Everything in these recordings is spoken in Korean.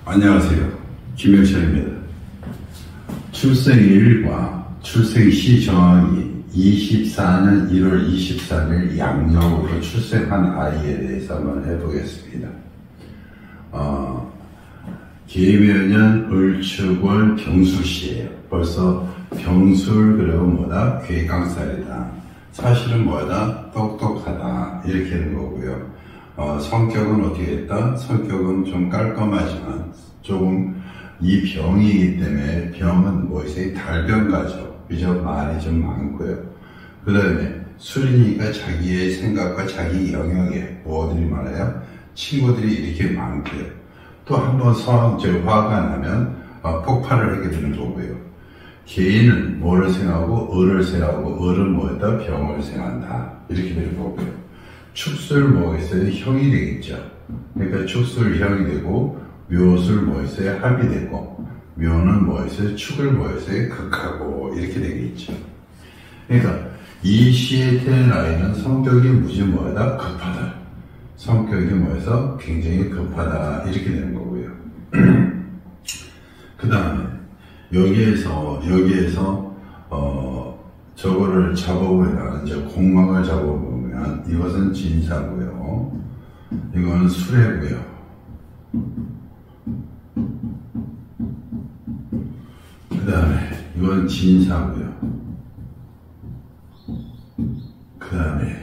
안녕하세요. 김영철입니다. 출생일과 출생시 정확히 24년 1월 24일 양력으로 출생한 아이에 대해서 한번 해보겠습니다. 계묘년 을축월 병술시예요. 벌써 병술 그리고 뭐다? 괴강살이다. 사실은 뭐다? 똑똑하다. 이렇게 되는 거고요. 성격은 어떻게 했다? 성격은 좀 깔끔하지만 조금 이 병이기 때문에 병은 뭐이세 달변가죠. 그죠? 말이 좀 많고요. 그 다음에 술이니까 자기의 생각과 자기 영역에 뭐들이 많아요? 친구들이 이렇게 많고요. 또 한번 화가 나면 폭발을 하게 되는 거고요. 개인은 뭐를 생각하고 을을 생각하고 을은 뭐였다? 병을 생각한다. 이렇게 되는 거고요. 축술 뭐 있어요? 형이 되겠죠. 그러니까 축술 형이 되고 묘술 뭐 있어요? 합이 되고 묘는 뭐 있어요? 축을 뭐 있어요? 극하고 이렇게 되겠죠. 그러니까 이 시에 태어난 아이는 성격이 무지 뭐다? 급하다. 성격이 뭐해서 굉장히 급하다. 이렇게 되는 거고요. 그 다음에 여기에서 저거를 잡아보면 이제 공망을 잡아보면 이것은 진사고요. 이건 수레고요. 그 다음에 이건 진사고요. 그 다음에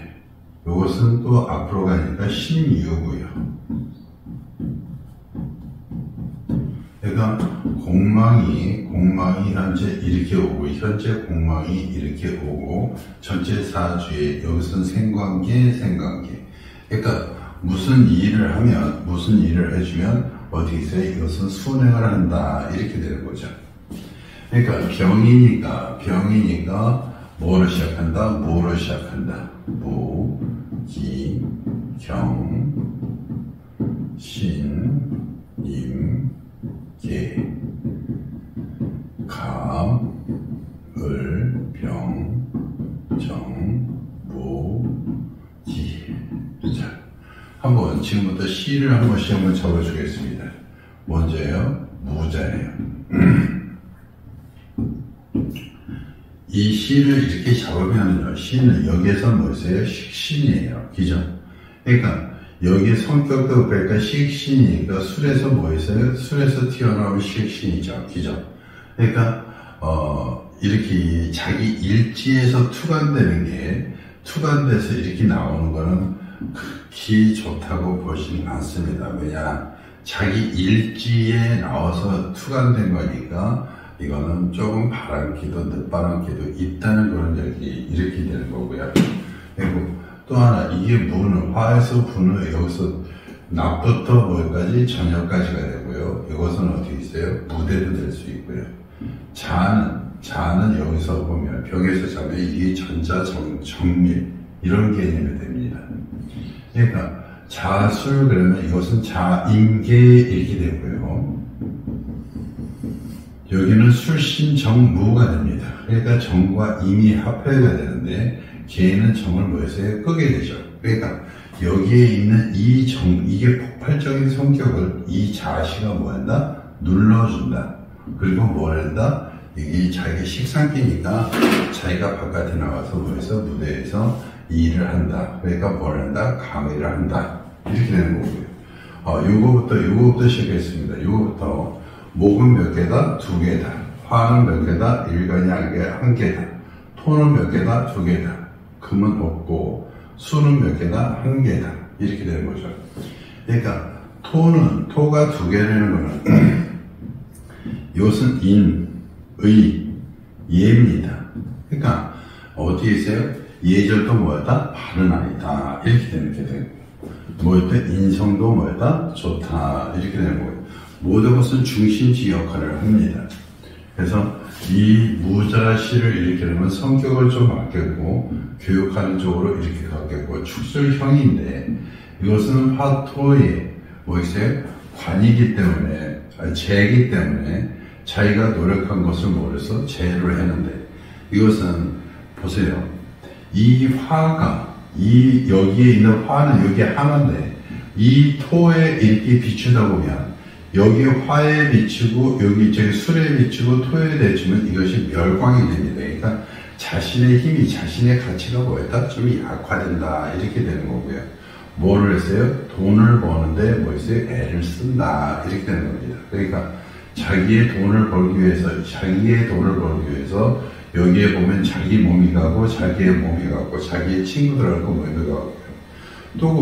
이것은 또 앞으로 가니까 신유고요. 그러니까 공망이 현재 이렇게 오고 현재 공망이 이렇게 오고 전체 사주에 여기서는 생관계. 그러니까 무슨 일을 하면 무슨 일을 해주면 어떻게 있어요? 이것은 순행을 한다. 이렇게 되는 거죠. 그러니까 병이니까 뭐를 시작한다? 뭐를 시작한다? 무, 기, 경, 신, 임, 계, 감, 을, 병, 정, 무, 기. 자, 한번 지금부터 시를 한 번씩 한번 적어주겠습니다. 먼저요, 무자예요. 이 시를 이렇게 잡으면요, 시는 여기에서 뭐였어요? 식신이에요. 그죠? 그러니까 여기 성격도 그러니까 식신이니까 술에서 뭐였어요? 술에서 튀어나온 식신이죠. 그죠? 그러니까 이렇게 자기 일지에서 투간돼서 이렇게 나오는 거는 극히 좋다고 보시는 않습니다. 왜냐? 자기 일지에 나와서 투간된 거니까 이거는 조금 바람기도 늦바람기도 있다는 그런 얘기 이렇게 되는 거고요. 그리고 또 하나 이게 무는 화에서 부는 여기서 낮부터 뭐까지 저녁까지가 되고요. 이것은 어떻게 있어요? 무대도 될 수 있고요. 자는 여기서 보면 벽에서 자면 이게 전자 정밀 이런 개념이 됩니다. 그러니까 자술 그러면 이것은 자임계 이렇게 되고요. 여기는 술신정무가 됩니다. 그러니까 정과 임이 합해야 되는데 개는 정을 뭐해서요? 끄게 되죠. 그러니까 여기에 있는 이게 폭발적인 성격을 이 자시가 뭐한다? 눌러준다. 그리고 뭘 한다? 이게 자기 식상기니까 자기가 바깥에 나가서 뭐해서 무대에서 일을 한다. 그러니까 뭘 한다? 강의를 한다. 이렇게 되는 거고요. 요거부터 시작했습니다. 요거부터 목은 몇 개다? 2개다. 화는 몇 개다? 일간양계 1개다. 토는 몇 개다? 2개다. 금은 없고 수는 몇 개다? 1개다. 이렇게 되는 거죠. 그러니까 토가 2개라는 거는 이것은 인, 의, 예입니다. 그러니까 어디에 있어요? 예절도 뭐였다? 바른 아니다. 이렇게 되는 게 되고 뭐였다? 인성도 뭐였다? 좋다. 이렇게 되는 거예요. 모든 것은 중심지 역할을 합니다. 그래서 이 무자시를 이렇게 되면 성격을 좀 바뀌고 교육하는 쪽으로 이렇게 가겠고 축술형인데 이것은 화토의 뭐 있어요? 관이기 때문에 재이기 때문에 자기가 노력한 것을 모르서 재를 했는데 이것은 보세요. 이 화가 여기에 있는 화는 여기에 하나인데 이 토에 이렇게 비추다 보면 여기 화에 비추고 여기 저기 술에 비추고 토에 대주면 이것이 멸광이 됩니다. 그러니까 자신의 힘이 자신의 가치가 뭐였다? 좀 약화된다 이렇게 되는 거고요. 뭐를 했어요? 돈을 버는데 뭐 있어요? 애를 쓴다 이렇게 되는 겁니다. 그러니까 자기의 돈을 벌기 위해서 여기에 보면 자기 몸이 가고 자기의 몸이 가고 자기의 친구들하고 몸이 가고 또 그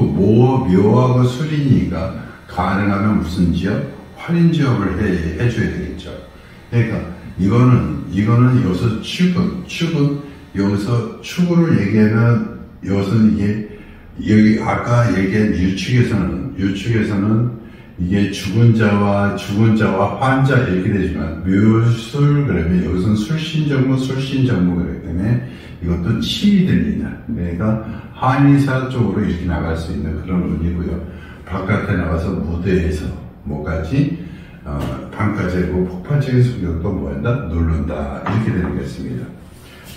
묘하고 술이니까 가능하면 무슨 지역? 활인지업을 해줘야 되겠죠. 그러니까 이거는 여기서 축은 여기서 축으로 얘기하면 여기서는 이게 여기 아까 얘기한 유축에서는 이게 죽은 자와 환자 이렇게 되지만 묘술 그러면 여기서는 술신정무 그렇기 때문에 이것도 침이 됩니다. 그러니까 한의사 쪽으로 이렇게 나갈 수 있는 그런 운이고요. 바깥에 나가서 무대에서 뭐까지 방까지 하고 폭발적인 성격도 뭐한다? 누른다 이렇게 되는 게 있습니다.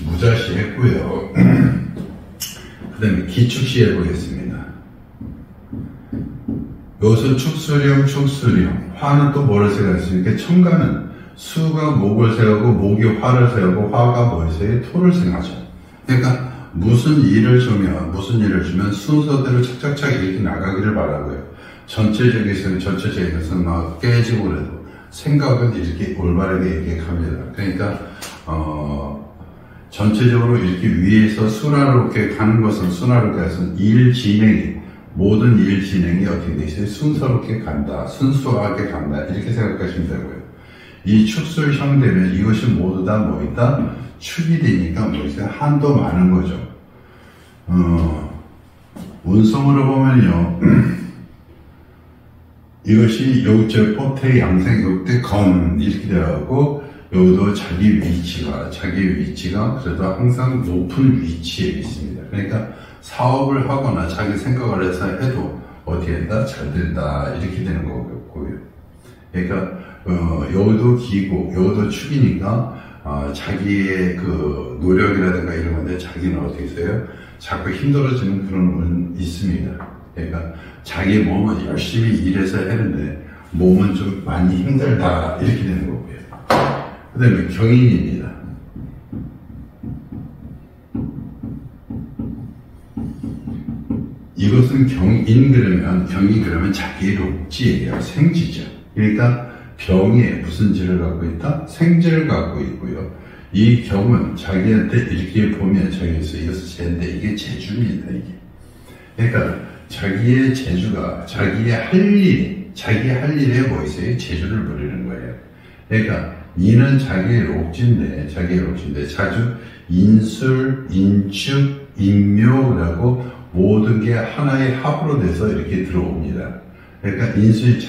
무자시 했고요. 그 다음에 기축시 해보겠습니다. 여기서 축수령 화는 또 뭐를 생각했습니까? 청가는 수가 목을 세우고 목이 화를 세우고 화가 뭐를 세우고 토를 생각하죠. 그러니까 무슨 일을 주면 순서대로 착착착 이렇게 나가기를 바라고요. 전체적인 것은 막 깨지고 그래도 생각은 이렇게 올바르게 이렇게 갑니다. 그러니까 전체적으로 이렇게 위에서 순화롭게 가는 것은 모든 일 진행이 어떻게 돼 있어요? 순서롭게 간다, 순수하게 간다 이렇게 생각하시면 되고요. 이 축술형 되면 이것이 모두 다 뭐 있다? 축이 되니까 뭐 있어요? 한도 많은 거죠. 운성으로 보면요. 이것이 여기저 포태 양생 역대 검 이렇게 되어가고 여기도 자기 위치가 그래도 항상 높은 위치에 있습니다. 그러니까 사업을 하거나 자기 생각을 해서 해도 어떻게 된다? 잘 된다 이렇게 되는 거고요. 그러니까 여기도 기고 여기도 축이니까 자기의 그 노력이라든가 이런 건데 자기는 어떻게 있어요? 자꾸 힘들어지는 그런 건 있습니다. 그러니까 자기 몸은 열심히 일해서 하는데 몸은 좀 많이 힘들다 이렇게 되는 거고요. 그 다음에 경인입니다. 이것은 경인 그러면 자기의 록지예요. 생지죠. 그러니까 병에 무슨 지를 갖고 있다? 생지를 갖고 있고요. 이 경은 자기한테 이렇게 보면 저기서 이것을 재는데 이게 재주입니다. 이게. 그러니까 자기의 재주가 자기 할 일에 뭐 있어요? 재주를 부리는 거예요. 그러니까 이는 자기의 록지인데 자주 인술, 인축, 인묘라고 모든 게 하나의 합으로 돼서 이렇게 들어옵니다. 그러니까 인술이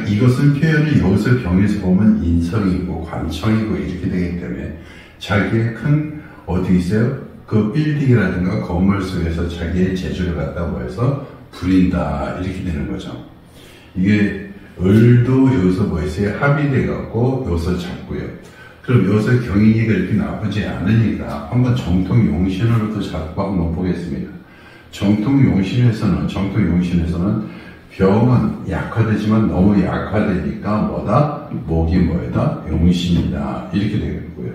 이것은 표현을 여기서 병에서 보면 인성이고 관청이고 이렇게 되기 때문에 자기의 큰 어디 있어요? 그 빌딩이라든가 건물 속에서 자기의 재주를 갖다 모여서 부린다 이렇게 되는 거죠. 이게 을도 여기서 뭐 있어요? 합이 돼갖고 여기서 잡고요. 그럼 여기서 경인이 그렇게 나쁘지 않으니까 한번 정통용신으로도 잡고 한번 보겠습니다. 정통용신에서는 병은 약화되지만 너무 약화되니까 뭐다? 목이 뭐다? 용신이다 이렇게 되겠고요.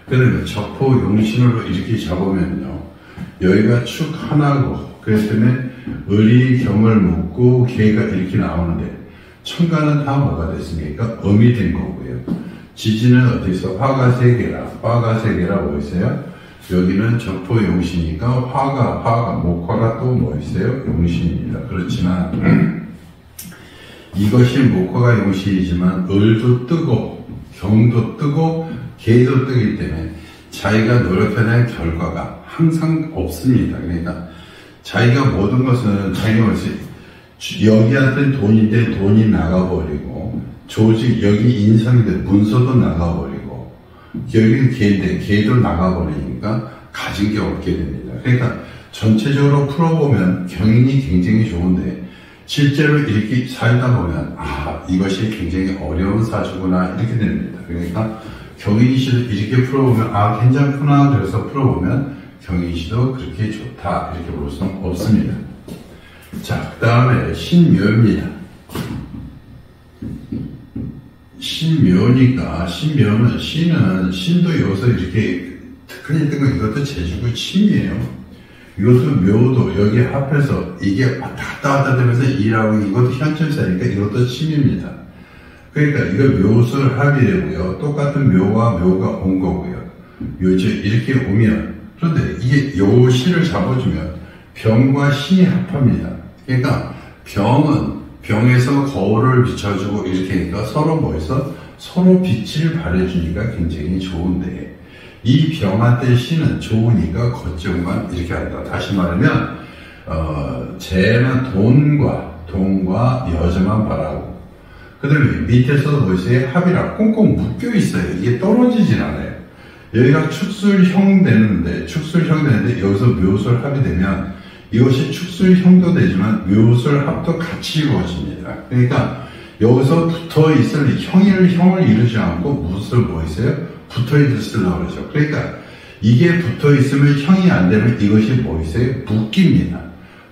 그러면 적포용신으로 이렇게 잡으면요. 여기가 축 하나고 그렇기 때문에 을이 경을 묶고 개가 이렇게 나오는데 천간은 다 뭐가 됐습니까? 음이 된 거고요. 지지는 어디서 화가 세 개라 뭐 있어요? 여기는 적포용신이니까 목화가 또 뭐 있어요? 용신입니다. 그렇지만 이것이 목화가 용신이지만 을도 뜨고 경도 뜨고 개도 뜨기 때문에 자기가 노력하는 결과가 항상 없습니다. 그러니까 자기가 모든 것은 여기한테 돈인데 돈이 나가버리고 조직 여기 인성인데 문서도 나가버리고 여기는 개인데 개도 나가버리니까 가진 게 없게 됩니다. 그러니까 전체적으로 풀어보면 경인이 굉장히 좋은데 실제로 이렇게 살다 보면 이것이 굉장히 어려운 사주구나 이렇게 됩니다. 그러니까 경인이시도 이렇게 풀어보면 괜찮구나 그래서 풀어보면 경인이시도 그렇게 좋다 이렇게 볼 수는 없습니다. 자, 그 다음에 신묘입니다. 신묘니까, 신묘는, 신도 여기서 이렇게 특허니 뜬 거 이것도 제주고 신이에요. 이것도 묘도 여기 합해서 이게 왔다 갔다 되면서 일하고 이것도 현천사니까 이것도 신입니다. 그러니까 이거 묘술 합이라고요. 똑같은 묘가 온 거고요. 이렇게 오면, 그런데 이게 요 신을 잡아주면 병과 신이 합합니다. 그러니까 병은 병에서 거울을 비춰주고 이렇게 하니까 서로 뭐해서 서로 빛을 발해주니까 굉장히 좋은데, 이 병한테 신은 좋으니까 겉정만 이렇게 한다. 다시 말하면 쟤는 돈과 여자만 바라고, 그 다음에 밑에서도 보세요. 합이라 꽁꽁 묶여 있어요. 이게 떨어지진 않아요. 여기가 축술형 되는데 여기서 묘술 합이 되면 이것이 축술형도 되지만 묘술 합도 같이 이루어집니다. 그러니까 여기서 붙어 있을 형을 이루지 않고 무엇을 뭐 있어요? 붙어 있으려고 그러죠. 그러니까 이게 붙어 있으면 형이 안 되면 이것이 뭐 있어요? 묶입니다.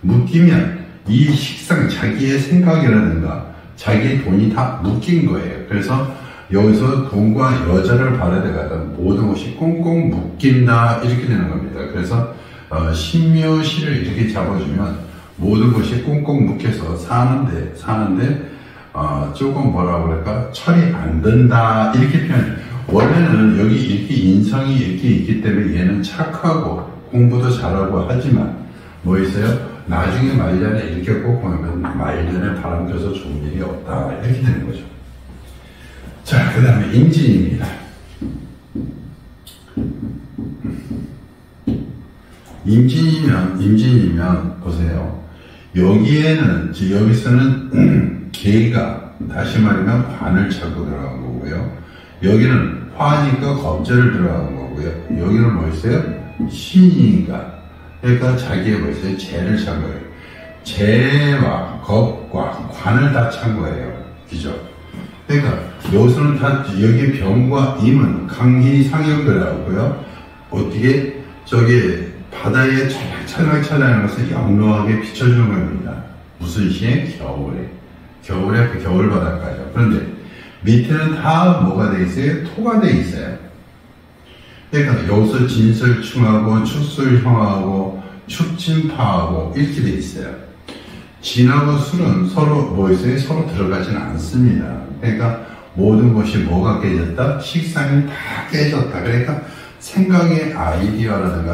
묶이면 이 식상, 자기의 생각이라든가 자기 돈이 다 묶인 거예요. 그래서 여기서 돈과 여자를 바라다가 모든 것이 꽁꽁 묶인다, 이렇게 되는 겁니다. 그래서 신묘시를 이렇게 잡아주면 모든 것이 꽁꽁 묶여서 사는데 조금 뭐라고 그럴까, 철이 안 든다, 이렇게 표현. 원래는 여기 이렇게 인성이 이렇게 있기 때문에 얘는 착하고 공부도 잘하고 하지만 뭐 있어요? 나중에 말년에 이렇게 꼭 보면 말년에 바람 펴서 좋은 일이 없다, 이렇게 되는 거죠. 자, 그 다음에 임진입니다. 임진이면 보세요. 여기서는 개가 다시 말하면 관을 차고 들어간 거고요. 여기는 화니까 겁재를 들어간 거고요. 여기는 뭐 있어요? 신이니까. 그러니까 자기의 뭐 있어요? 재를 찬 거예요. 재와 겁과 관을 다 찬 거예요. 그죠? 그러니까 여기서는 다, 여기 병과 임은 강희 상형들하고요. 어떻게 저기 바다에 찰랑찰랑하면서 영롱하게 비춰주는 겁니다. 무슨 시에? 겨울에 그 겨울 바닷가죠. 그런데 밑에는 다 뭐가 돼 있어요? 토가 돼 있어요. 그러니까 여기서 진설충하고 축술형하고 축진파하고 이렇게 돼 있어요. 진하고 술은 서로 뭐 있어요? 서로 들어가지는 않습니다. 그러니까 모든 것이 뭐가 깨졌다? 식상이 다 깨졌다. 그러니까 생각의 아이디어가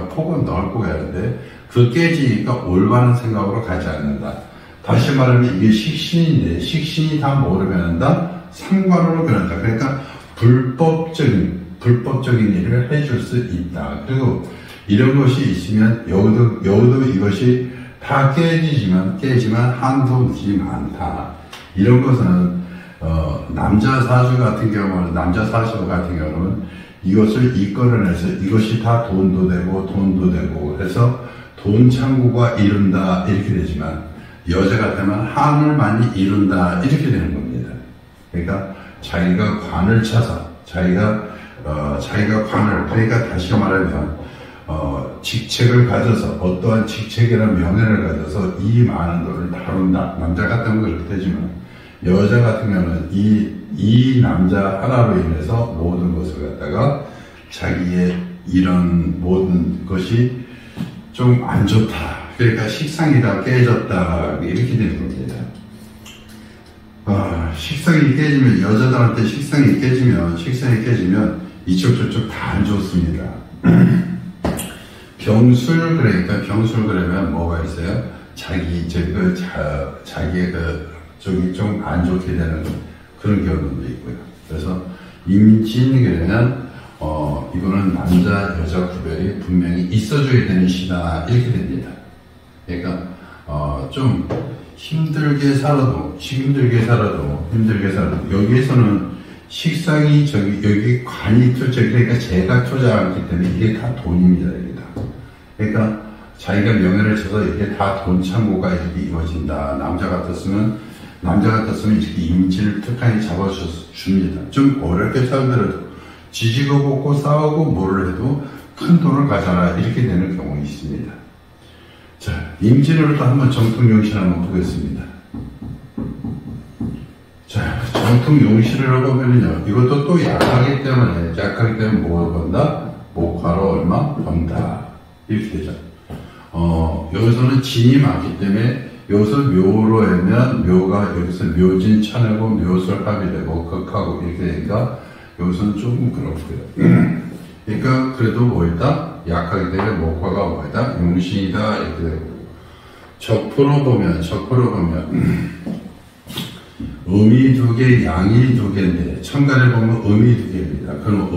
폭은 넓고 하는데 그 깨지니까 올바른 생각으로 가지 않는다. 다시 말하면 이게 식신인데 식신이 다 뭐로 변한다? 상관으로 변한다. 그러니까 불법적인 일을 해줄 수 있다. 그리고 이런 것이 있으면 여기도 이것이 다 깨지만 한도무지 많다. 이런 것은 남자 사주 같은 경우는 이것을 이끌어내서 이것이 다 돈도 되고 해서 돈 창구가 이룬다, 이렇게 되지만 여자 같으면 한을 많이 이룬다, 이렇게 되는 겁니다. 그러니까 자기가 관을 차서 그러니까 다시 말하면 직책을 가져서 어떠한 직책이나 명예를 가져서 이 많은 돈을 다룬다. 남자 같은 건 그렇게 되지만 여자 같은 경우는 이 남자 하나로 인해서 모든 것을 갖다가 자기의 이런 모든 것이 좀 안 좋다. 그러니까 식상이 다 깨졌다, 이렇게 되는 겁니다. 식상이 깨지면, 여자들한테 식상이 깨지면 이쪽 저쪽 다 안 좋습니다. 병술 그러면 뭐가 있어요? 자기의 쪽이 좀 안 좋게 되는 그런 경우도 있고요. 그래서 임진 그러면 이거는 남자 여자 구별이 분명히 있어줘야 되는 시다, 이렇게 됩니다. 그러니까 좀 힘들게 살아도 여기에서는 식상이 여기 관이 그러니까 제가 투자하기 때문에 이게 다 돈입니다. 이게 다. 그러니까 자기가 명예를 쳐서 이게 다 돈 창고가 이렇게 이루어진다. 남자 같았으면 이렇게 임진을 특하게 잡아줍니다. 좀 어렵게 살더라도 지지고 볶고 싸우고 뭐를 해도 큰 돈을 가져라, 이렇게 되는 경우가 있습니다. 자, 임진으로 또 한번 정통용신 한번 보겠습니다. 보통 용신을 보면은요, 이것도 또 약하기 때문에 뭘 번다? 목화로 얼마? 번다. 이렇게 되죠. 여기서는 진이 많기 때문에, 여기서 묘로 하면, 묘가 여기서 묘진 천하고 묘술 합이 되고, 극하고 이렇게 되니까, 여기서는 조금 그렇고요. 그러니까, 그래도 뭐 있다? 약하기 때문에 목화가 뭐 있다? 용신이다. 이렇게 되고. 적포로 보면, 음이 두 개, 양이 두 개인데, 천간에 보면 음이 두 개입니다. 그럼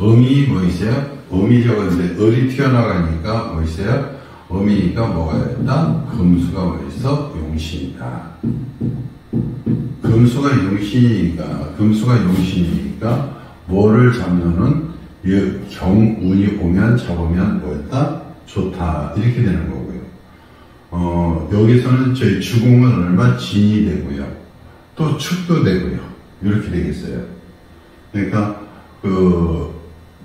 음이 뭐 있어요? 음이 적었는데, 을이 튀어나가니까 뭐 있어요? 음이니까 뭐가 있다? 금수가 뭐 있어? 용신이다. 금수가 용신이니까, 뭐를 잡느는 경운이 오면 잡으면 뭐였다? 좋다. 이렇게 되는 거고요. 여기서는 저희 주공은 얼마? 진이 되고요. 또 축도 되고요. 이렇게 되겠어요. 그러니까,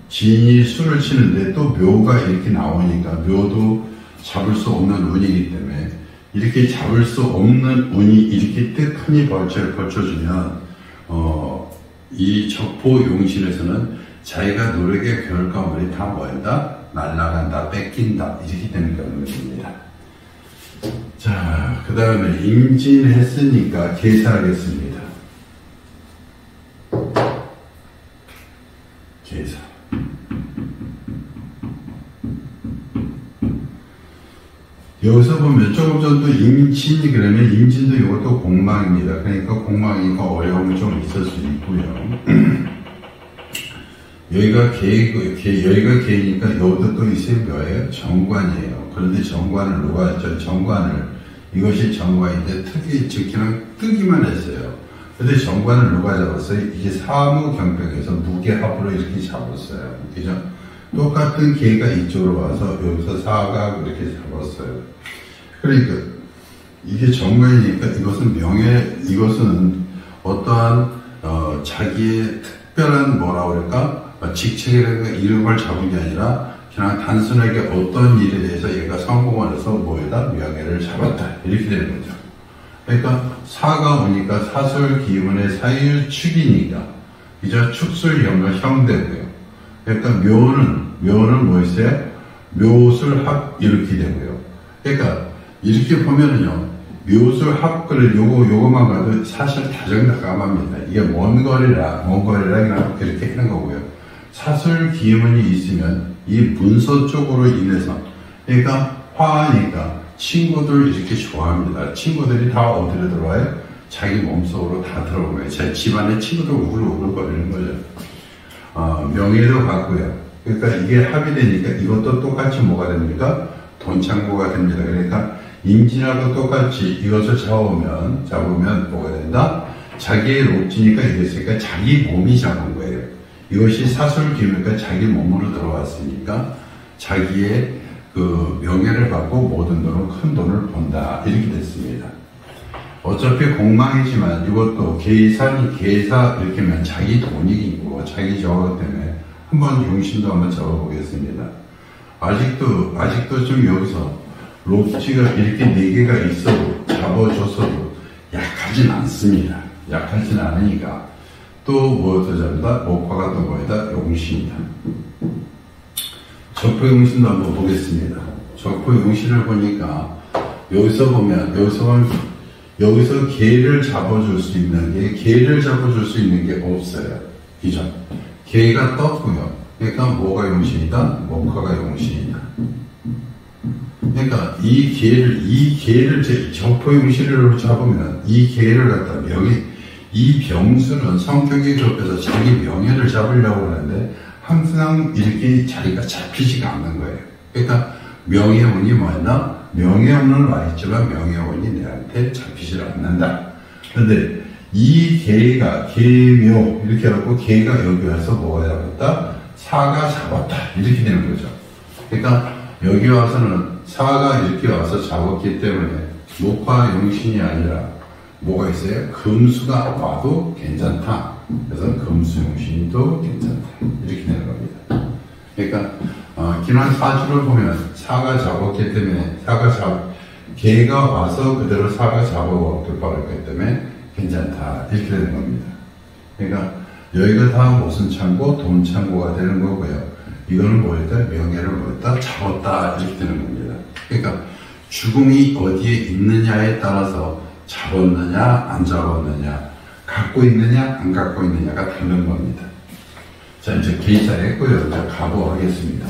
진이 수를 치는데 또 묘가 이렇게 나오니까 묘도 잡을 수 없는 운이기 때문에 이렇게 잡을 수 없는 운이 이렇게 뜨끈히 벌쳐주면, 이 적포 용신에서는 자기가 노력의 결과물이 다 뭐한다? 날아간다, 뺏긴다. 이렇게 되는 경우입니다. 자, 그 다음에 임진했으니까 계사하겠습니다. 계사. 여기서 보면 조금 전도 임진이 그러면 임진도 이것도 공망입니다. 그러니까 공망이니까 어려움이 좀 있을 수 있고요. 여기가 개니까 여기도 또 있어요. 뭐예요? 정관이에요. 그런데 정관을 이것이 정관인데 그냥 뜨기만 했어요. 근데 정관을 누가 잡았어요? 이게 사무경병에서 무게합으로 이렇게 잡았어요. 그죠? 똑같은 개가 이쪽으로 와서 여기서 사가 이렇게 잡았어요. 그러니까 이게 정관이니까 이것은 어떠한 자기의 특별한 뭐라 그럴까? 직책이라든가 이런 걸 잡은 게 아니라 그냥 단순하게 어떤 일에 대해서 얘가 성공을 해서 뭐에다 명예를 잡았다. 이렇게 되는 거죠. 그러니까 사가 오니까 사술 기운의 사유축이니까 이제 축술형을 형되고요. 그러니까 묘는 뭐 있어요? 묘술합 이렇게 되고요. 그러니까 이렇게 보면은요, 묘술합을 요거만 가도 사실 다정다감합니다. 이게 먼 거리라 그냥 이렇게 하는 거고요. 사술 기운이 있으면 이 문서 쪽으로 인해서, 그러니까 화하니까 친구들 이렇게 좋아합니다. 친구들이 다 어디로 들어와요? 자기 몸속으로 다 들어오는 거예요. 제 집안의 친구들 우글우글거리는 거죠. 명예도 갖고요. 그러니까 이게 합이 되니까 이것도 똑같이 뭐가 됩니까? 돈창고가 됩니다. 그러니까 임진하고 똑같이 이것을 잡으면 뭐가 된다? 자기의 록지니까 이랬으니까 자기 몸이 잡은 거예요. 이것이 사술기니까 자기 몸으로 들어왔으니까 자기의 그 명예를 받고 모든 큰 돈을 번다. 이렇게 됐습니다. 어차피 공망이지만 이것도 계사 이렇게 하면 자기 돈이고 자기 저거 때문에 한번 용신도 한번 적어보겠습니다. 아직도 좀 여기서 록지가 이렇게 4개가 있어도 잡아줬어도 약하진 않습니다. 약하진 않으니까 또 뭐더 잡는다? 목화가 또 뭐이다? 용신이다. 적포용신도 한번 보겠습니다. 적포용신을 보니까 여기서 개를 잡아줄 수 있는 게 없어요. 그죠? 개가 떴고요. 그러니까 뭐가 용신이다? 목화가 용신이다. 그러니까 이 개를 적포용신으로 잡으면 이 개를 갖다 이 병수는 성격이 급해서 자기 명예를 잡으려고 하는데 항상 이렇게 자리가 잡히지가 않는 거예요. 그러니까 명예운이 뭐였나? 명예운은 와있지만 명예운이 내한테 잡히질 않는다. 그런데 이 개묘 이렇게 해갖고 개가 여기 와서 뭐가 잡았다? 사가 잡았다. 이렇게 되는 거죠. 그러니까 여기 와서는 사가 이렇게 와서 잡았기 때문에 목화 용신이 아니라 뭐가 있어요? 금수가 와도 괜찮다. 그래서 금수 용신도 괜찮다. 이렇게 되는 겁니다. 그러니까 기난 사주를 보면 사가 잡았기 때문에 개가 와서 그대로 사가 잡아버렸기 때문에 괜찮다. 이렇게 되는 겁니다. 그러니까 여기가 다 무슨 창고? 돈 창고가 되는 거고요. 이거는 뭐였다? 명예를 뭐였다? 잡았다. 이렇게 되는 겁니다. 그러니까 죽음이 어디에 있느냐에 따라서 잡았느냐, 안 잡았느냐, 갖고 있느냐, 안 갖고 있느냐가 다른 겁니다. 자, 이제 계산했고요. 이제 가보하겠습니다.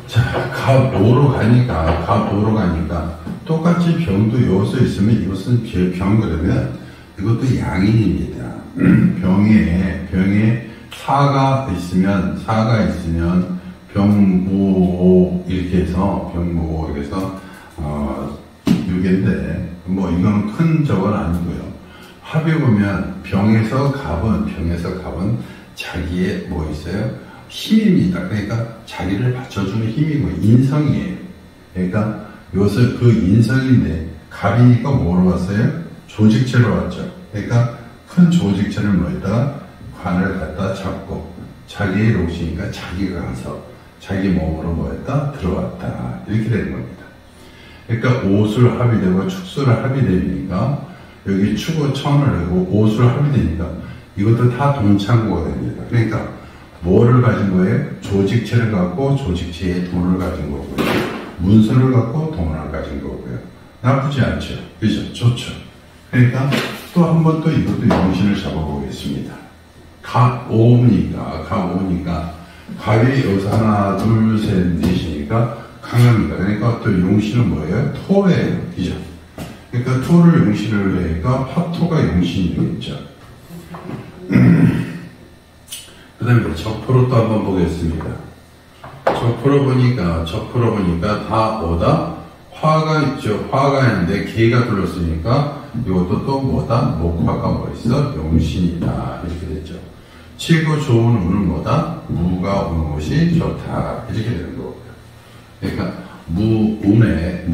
자, 갑5로 가니까 똑같이 병도 여기서 있으면 이것은 병 그러면 이것도 양인입니다. 병에 사가 있으면 병무오 이렇게 해서 유괴인데 뭐 이거는 큰 적은 아니고요. 합에 보면 병에서 갑은 자기의 뭐 있어요? 힘입니다. 그러니까 자기를 받쳐주는 힘이고 인성이에요. 그러니까 요새 그 인성인데 갑이니까 뭐로 왔어요? 조직체로 왔죠. 그러니까 큰 조직체를 뭐했다가 관을 갖다 잡고 자기의 몫이니까 자기가 가서 자기 몸으로 뭐했다? 들어왔다. 이렇게 되는 겁니다. 그러니까 오술 합이 되고 축술 합이 되니까 여기 축어 천을 내고 오술 합이 되니까 이것도 다 동창고가 됩니다. 그러니까 뭐를 가진 거예요? 조직체를 갖고 조직체에 돈을 가진 거고요. 문서를 갖고 돈을 가진 거고요. 나쁘지 않죠. 그죠? 좋죠. 그러니까 또 한 번 또 이것도 용신을 잡아보겠습니다. 갑5니까 갑이 여기서 하나, 둘, 셋, 넷이니까 강합니다. 그러니까 또 용신은 뭐예요? 토예요. 그죠? 그러니까 토를 용신을 내니까 화토가 용신이 되겠죠. 그 다음에 적포로 또 한번 보겠습니다. 적포로 보니까 다 뭐다? 화가 있죠. 화가 있는데 개가 둘렀으니까 이것도 또 뭐다? 목화가 뭐 있어? 용신이다. 이렇게 됐죠. 최고 좋은 운은 뭐다? 무가 오는 것이 좋다. 이렇게 되는 거고요. 그러니까 무운에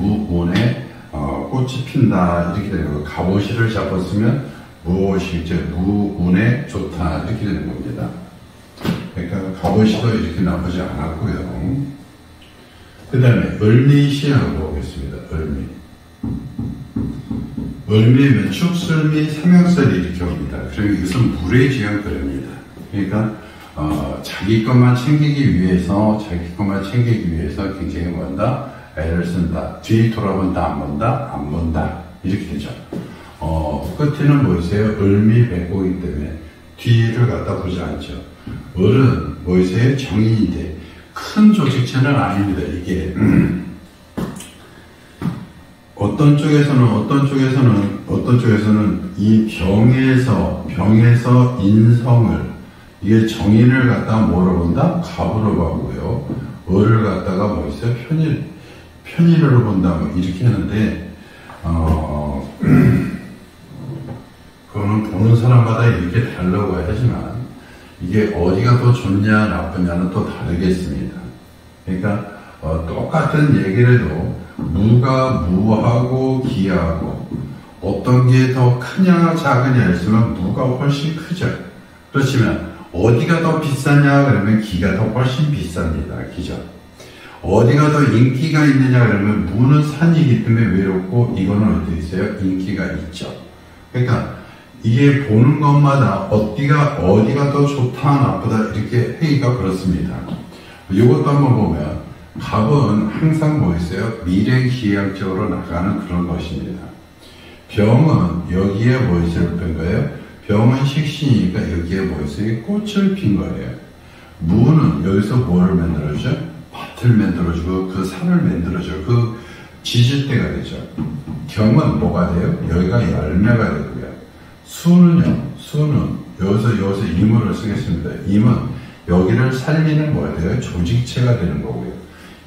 꽃이 핀다. 이렇게 되는 거고 갑오시를 잡았으면 무운에 좋다. 이렇게 되는 겁니다. 그러니까 갑오시도 이렇게 나쁘지 않았고요. 그 다음에 을미시하고 보겠습니다. 을미면 축술미 삼형설이 이렇게 옵니다. 그러면 이것은 물의 지형글입니다. 그러니까 자기 것만 챙기기 위해서 굉장히 뭔다? 애를 쓴다. 뒤 돌아본다, 안 본다. 이렇게 되죠. 끝에는 뭐 있어요? 을미 백고이기 때문에 뒤를 갖다 보지 않죠. 을은 뭐 있어요? 정인인데 큰 조직체는 아닙니다. 이게 어떤 쪽에서는 이 병에서 인성을 이게 정인을 갖다가 뭐로 본다? 갑으로 보고요. 을을 갖다가 뭐 있어요? 편의를 본다. 뭐 이렇게 하는데 그거는 보는 사람마다 이렇게 다르다고 하지만 이게 어디가 더 좋냐 나쁘냐는 또 다르겠습니다. 그러니까 똑같은 얘기를 해도 무가 무하고 기하고 어떤 게 더 크냐 작으냐 했으면 무가 훨씬 크죠. 그렇지만 어디가 더 비싸냐 그러면 기가 더 훨씬 비쌉니다. 기죠. 어디가 더 인기가 있느냐 그러면 무는 산이기 때문에 외롭고 이거는 어디 있어요? 인기가 있죠. 그러니까 이게 보는 것마다 어디가 더 좋다 나쁘다 이렇게 회의가 그렇습니다. 이것도 한번 보면 갑은 항상 뭐 있어요? 미래지향적으로 나가는 그런 것입니다. 병은 여기에 뭐 있을 거예요? 병은 식신이니까 여기에 뭐 있어요? 꽃을 핀 거예요. 무는 여기서 뭘 만들어줘? 밭을 만들어주고 그 산을 만들어주고 그 지질대가 되죠. 경은 뭐가 돼요? 여기가 열매가 되고요. 수는 여기서 임을 쓰겠습니다. 임은 여기를 살리는 뭐가 돼요? 조직체가 되는 거고요.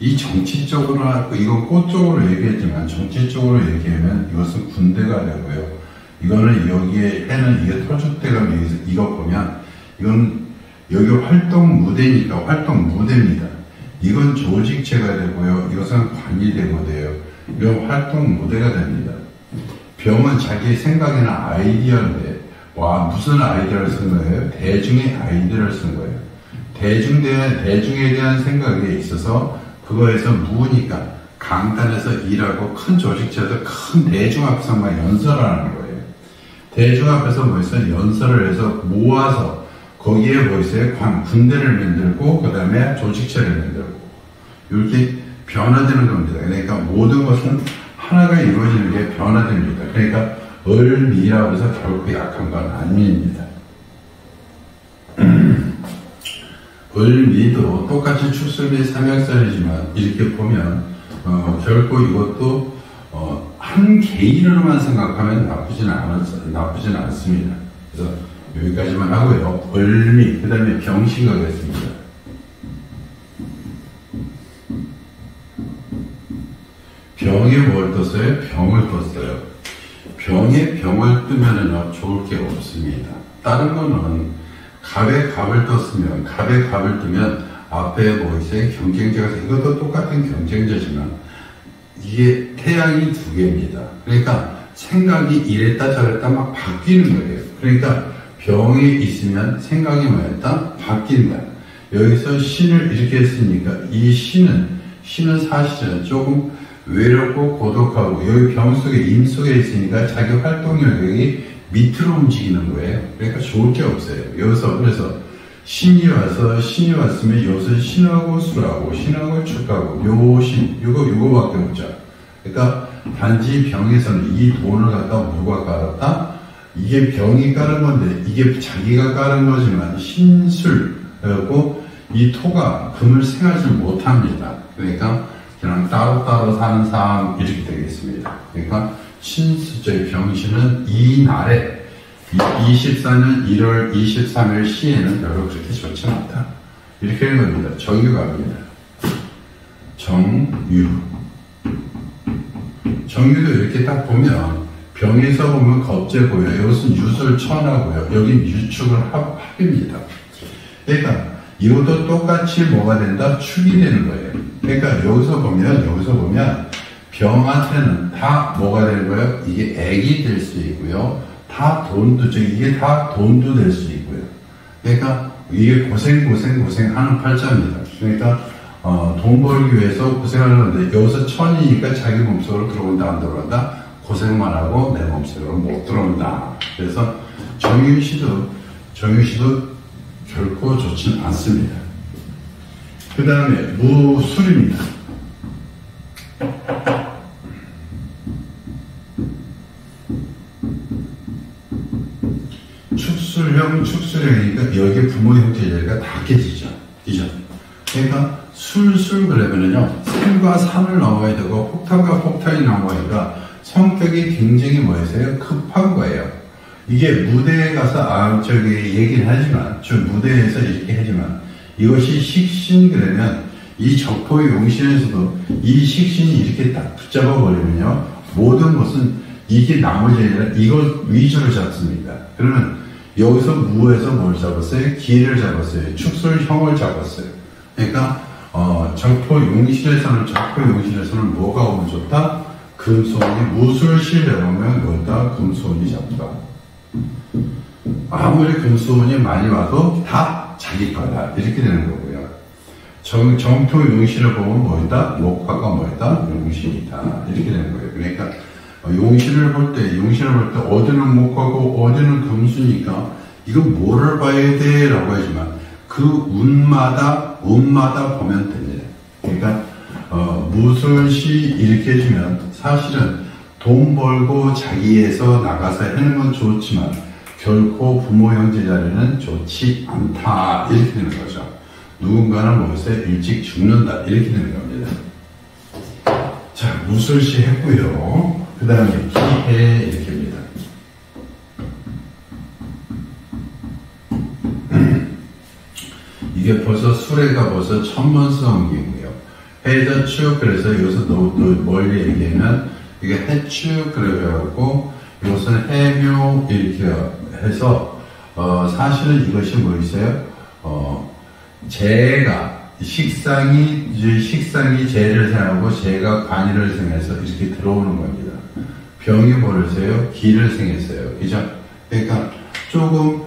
이 정치적으로 이건 꽃적으로 얘기했지만 정치적으로 얘기하면 이것은 군대가 되고요. 이거는 여기에 해는 이게 터줏대가 이거 보면 이건 여기 활동 무대니까 활동 무대입니다. 이건 조직체가 되고요. 이것은 관이 되고 돼요. 이건 활동 무대가 됩니다. 병은 자기 생각이나 아이디어인데 무슨 아이디어를 쓴 거예요? 대중의 아이디어를 쓴 거예요. 대중에 대한 생각에 있어서 그거에서 무니까 강단에서 일하고 큰 조직체에서 큰 대중 앞에서만 연설하는 거예요. 대중 앞에서 뭐있어요? 연설을 해서 모아서 거기에 뭐있어요? 군대를 만들고 그 다음에 조직체를 만들고 이렇게 변화되는 겁니다. 그러니까 모든 것은 하나가 이루어지는 게 변화됩니다. 그러니까 을미라고 해서 결코 약한 건 아닙니다. 을미도 똑같이 축술미 삼형살이지만 이렇게 보면 결코 이것도 한 개인으로만 생각하면 나쁘진 않습니다. 그래서 여기까지만 하고요. 을미, 그 다음에 병신 가겠습니다. 병에 뭘 떴어요? 병을 떴어요. 병에 병을 뜨면은 좋을 게 없습니다. 다른 거는 갑에 갑을 떴으면, 갑에 갑을 뜨면 앞에 뭐 있어요? 경쟁자가 있어요. 이것도 똑같은 경쟁자지만 이게 태양이 두 개입니다. 그러니까 생각이 이랬다 저랬다 막 바뀌는 거예요. 그러니까 병에 있으면 생각이 뭐였다? 바뀐다. 여기서 신을 이렇게 했으니까 이 신은 사실은 조금 외롭고 고독하고 여기 병 속에 임 속에 있으니까 자기 활동 영역이 밑으로 움직이는 거예요. 그러니까 좋을 게 없어요. 여기서 그래서 신이 왔으면 여기서 신하고 술하고 신하고 축하고 요거밖에 없죠. 그러니까 단지 병에서는 이 돈을 갖다 누가 깔았다? 이게 병이 깔은 건데 이게 자기가 깔은 거지만 신술하고 이 토가 금을 생하지 못합니다. 그러니까 그냥 따로따로 사는 사람 이렇게 되겠습니다. 그러니까 저희 병신은 이 날에 24년 1월 23일 시에는 별로 그렇게 좋지 않다. 이렇게 하는 겁니다. 정유가 합니다. 정유도 이렇게 딱 보면 병에서 보면 겁재 보여요. 이것은 유술천하고요. 여긴 유축을 합입니다. 그러니까 이것도 똑같이 뭐가 된다? 축이 되는 거예요. 그러니까 여기서 보면 병한테는 다 뭐가 되는 거예요? 이게 액이 될 수 있고요. 다 돈도, 이게 다 돈도 될 수 있고요. 그러니까 이게 고생하는 팔자입니다. 그러니까 돈 벌기 위해서 고생하는 건데 여기서 천이니까 자기 몸속으로 들어온다 안 들어온다? 고생만 하고 내 몸속으로 못 들어온다. 그래서 정유시도 결코 좋지는 않습니다. 그 다음에 무술입니다. 축술형이니까 여기 부모 형제자리가 다 깨지죠. 그죠? 그러니까 그러면은요, 산과 산을 넘어야 되고, 폭탄과 폭탄이 넘어야 되니까 성격이 굉장히 뭐였어요? 급한 거예요. 이게 무대에 가서, 얘기를 하지만, 무대에서 이렇게 하지만, 이것이 식신 그러면, 이 적포의 용신에서도 이 식신이 이렇게 딱 붙잡아 버리면요, 모든 것은 이게 나머지 아니라 이걸 위주로 잡습니다. 그러면 여기서 무에서 뭘 잡았어요? 기를 잡았어요. 축술형을 잡았어요. 그러니까 적포 용신에서는 뭐가 오면 좋다? 금수원이 무술실에 오면 뭐다? 금수원이 잡다. 아무리 금수원이 많이 와도 다 자기 거다. 이렇게 되는 거고요. 정토 용신을 보면 뭐다? 목화가 뭐다? 용신이다. 이렇게 되는 거예요. 그러니까 용신을 볼 때 어디는 목화고 어디는 금수니까 이거 뭐를 봐야 돼? 라고 하지만 그 운마다 보면 됩니다. 그러니까 무술시 이렇게 해주면 사실은 돈 벌고 자기에서 나가서 하는 건 좋지만 결코 부모 형제 자리는 좋지 않다. 이렇게 되는 거죠. 누군가는 뭐였어요? 일찍 죽는다. 이렇게 되는 겁니다. 자, 무술시 했고요. 그 다음에 기해 이렇게 합니다. 이게 벌써 수레가 벌써 천문성이고요. 해저축 그래서 여기서 멀리 얘기하면 이게 해축 그래가지고 이것은 해묘 이렇게 해서 사실은 이것이 뭐 있어요? 재가 식상이 재를 생하고 재가 관이를 생해서 이렇게 들어오는 겁니다. 병이 벌어서요, 기를 생했어요. 그죠? 그러니까 조금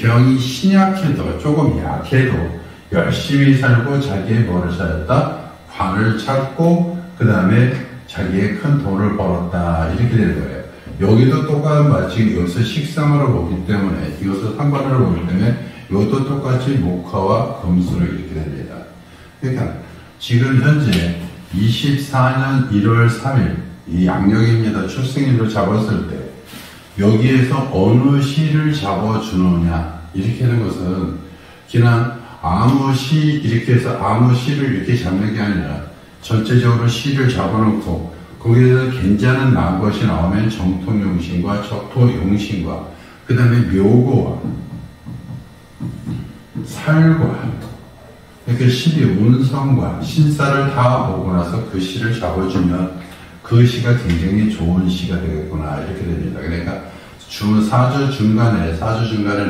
병이 신약해도 조금 약해도 열심히 살고 자기의 뭐를 찾았다? 관을 찾고 그 다음에 자기의 큰 돈을 벌었다 이렇게 되는 거예요. 여기도 똑같은 마치 이것을 식상으로 보기 때문에 이것을 상관으로 보기 때문에 이것도 똑같이 목화와 금수로 이렇게 됩니다. 그러니까 지금 현재 24년 1월 3일 이 양력입니다. 출생일로 잡았을 때 여기에서 어느 시를 잡아주느냐 이렇게 하는 것은 그냥 아무 시 이렇게 해서 아무 시를 이렇게 잡는 게 아니라 전체적으로 시를 잡아놓고 거기에서 괜찮은 난 것이 나오면 정통용신과 적토용신과 그 다음에 묘고와 살과 이렇게 시의 운성과 신사를 다 보고 나서 그 시를 잡아주면 그 시가 굉장히 좋은 시가 되겠구나 이렇게 됩니다. 그러니까 사주 중간에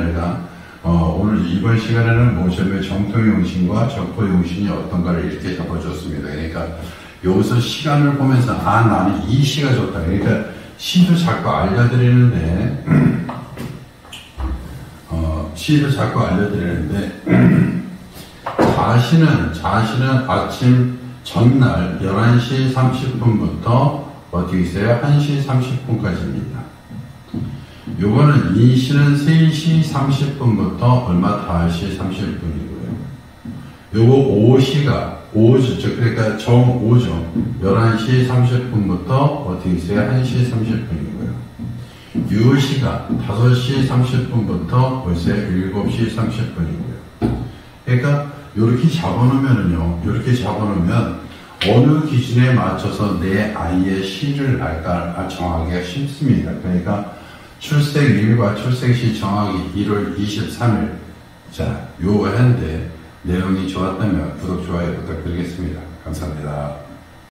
내가 오늘 이번 시간에는 모셔면 정통용신과 적토용신이 어떤가를 이렇게 잡아줬습니다. 그러니까 여기서 시간을 보면서 나는 이 시가 좋다. 그러니까 시도 자꾸 알려드리는데 자신은 아침 전날 11시 30분부터 어떻게 있어요? 1시 30분까지입니다. 요거는 인시는 3시 30분부터 얼마 5시 30분이고요. 요거 오시가 오죠. 그러니까 정오죠. 11시 30분부터 어떻게 있어요? 1시 30분이고요. 유시가 5시 30분부터 벌써 7시 30분이고요. 그러니까 이렇게 잡아놓으면 어느 기준에 맞춰서 내 아이의 시를 정하기가 쉽습니다. 그러니까 출생일과 출생시 정하기 1월 23일. 자, 요거 했는데 내용이 좋았다면 구독, 좋아요 부탁드리겠습니다. 감사합니다.